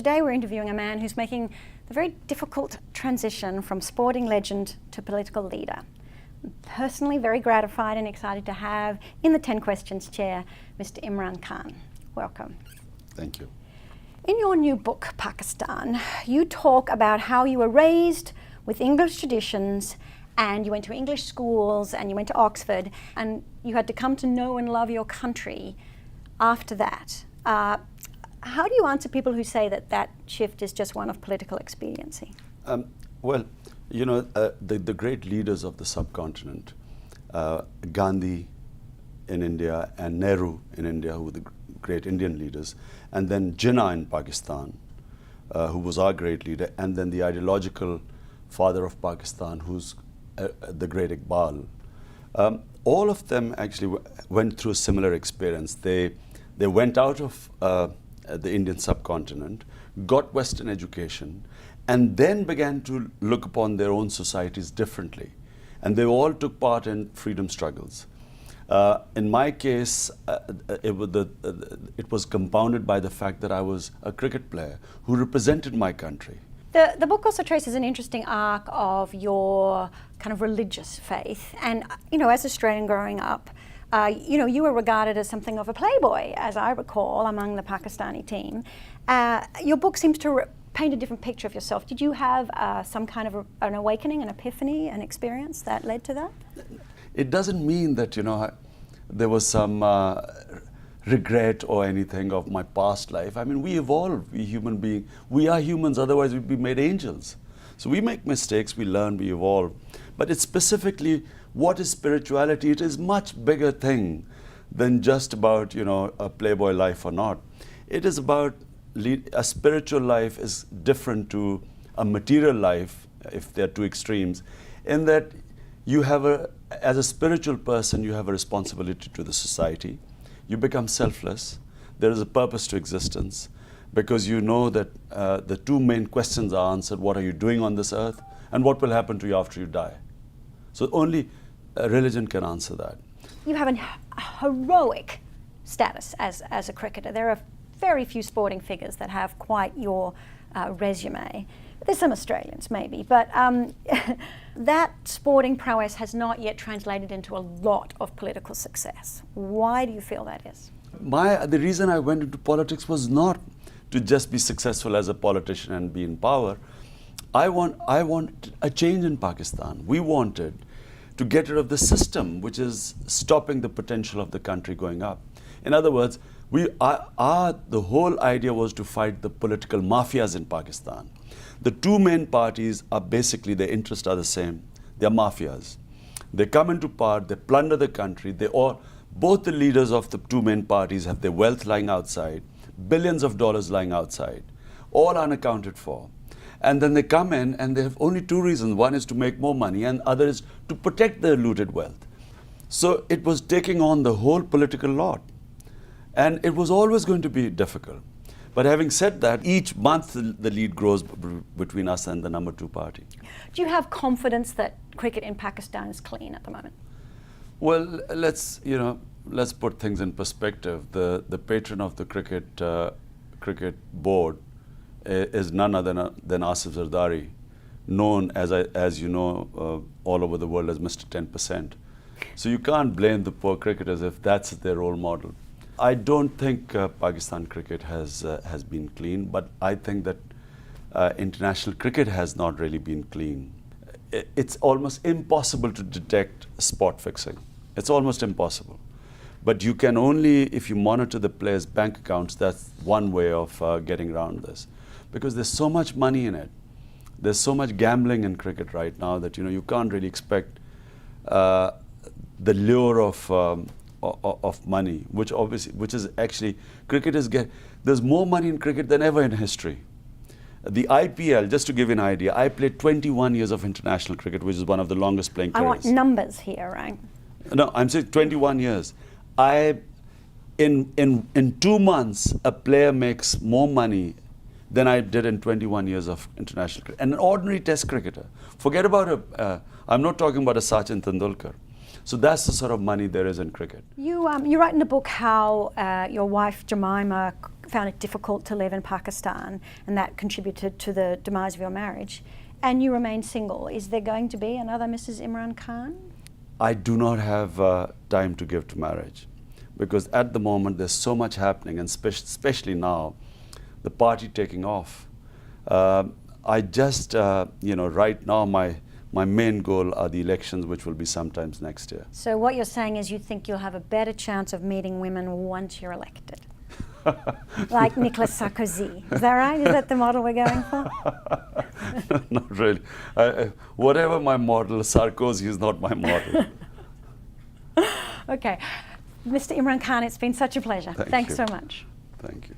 today we're interviewing a man who's making the very difficult transition from sporting legend to political leader. I'm personally very gratified and excited to have in the 10 Questions chair, Mr. Imran Khan. Welcome. Thank you. In your new book, Pakistan, you talk about how you were raised with English traditions and you went to English schools and you went to Oxford and you had to come to know and love your country after that. How do you answer people who say that that shift is just one of political expediency? Well, you know, the great leaders of the subcontinent, Gandhi in India and Nehru in India, who were the great Indian leaders, and then Jinnah in Pakistan, who was our great leader, and then the ideological father of Pakistan, who's the great Iqbal. All of them actually went through a similar experience. They went out of the Indian subcontinent, got Western education, and then began to look upon their own societies differently. And they all took part in freedom struggles. In my case, it was compounded by the fact that I was a cricket player who represented my country. The book also traces an interesting arc of your kind of religious faith. And, you know, as Australian growing up, you know, you were regarded as something of a playboy, as I recall, among the Pakistani team. Your book seems to paint a different picture of yourself. Did you have some kind of an awakening, an epiphany, an experience that led to that? It doesn't mean that, you know, there was some regret or anything of my past life. I mean, we evolve, we human beings. We are humans, otherwise we'd be made angels. So we make mistakes, we learn, we evolve. But it's specifically, what is spirituality? It is much bigger thing than just about, you know, a playboy life or not. It is about, a spiritual life is different to a material life, if they're two extremes, in that you have as a spiritual person, you have a responsibility to the society. You become selfless. There is a purpose to existence because you know that the two main questions are answered. What are you doing on this earth? And what will happen to you after you die? So only religion can answer that. You have a heroic status as a cricketer. There are very few sporting figures that have quite your resume. There's some Australians maybe, but that sporting prowess has not yet translated into a lot of political success. Why do you feel that is? The reason I went into politics was not to just be successful as a politician and be in power. I want a change in Pakistan. We wanted to get rid of the system which is stopping the potential of the country going up. In other words, the whole idea was to fight the political mafias in Pakistan. The two main parties are basically, their interests are the same. They are mafias. They come into power, they plunder the country. Both the leaders of the two main parties have their wealth lying outside, billions of dollars lying outside, all unaccounted for. And then they come in and they have only two reasons. One is to make more money and other is to protect their looted wealth. So it was taking on the whole political lot. And it was always going to be difficult. But having said that, each month the lead grows between us and the number 2 party. Do you have confidence that cricket in Pakistan is clean at the moment? Well, let's put things in perspective. The patron of the cricket board is none other than Asif Zardari, known as you know all over the world as Mr. 10%. So you can't blame the poor cricketers if that's their role model. I don't think Pakistan cricket has been clean, but I think that international cricket has not really been clean. It's almost impossible to detect spot fixing. It's almost impossible. But you can only, if you monitor the players' bank accounts, that's one way of getting around this. Because there's so much money in it. There's so much gambling in cricket right now that you can't really expect the lure of money, which is actually, there's more money in cricket than ever in history. The IPL, just to give you an idea, I played 21 years of international cricket, which is one of the longest playing careers. I want numbers here, right? No, I'm saying 21 years. In 2 months, a player makes more money than I did in 21 years of international cricket. And an ordinary test cricketer. Forget about I'm not talking about a Sachin Tendulkar. So that's the sort of money there is in cricket. You write in the book how your wife Jemima found it difficult to live in Pakistan, and that contributed to the demise of your marriage, and you remain single. Is there going to be another Mrs. Imran Khan? I do not have time to give to marriage, because at the moment there's so much happening, and especially now, the party taking off. I just, right now my main goal are the elections, which will be sometimes next year. So what you're saying is you think you'll have a better chance of meeting women once you're elected? Like Nicolas Sarkozy. Is that right? Is that the model we're going for? Not really. Whatever my model, Sarkozy is not my model. Okay. Mr. Imran Khan, it's been such a pleasure. Thanks so much. Thank you.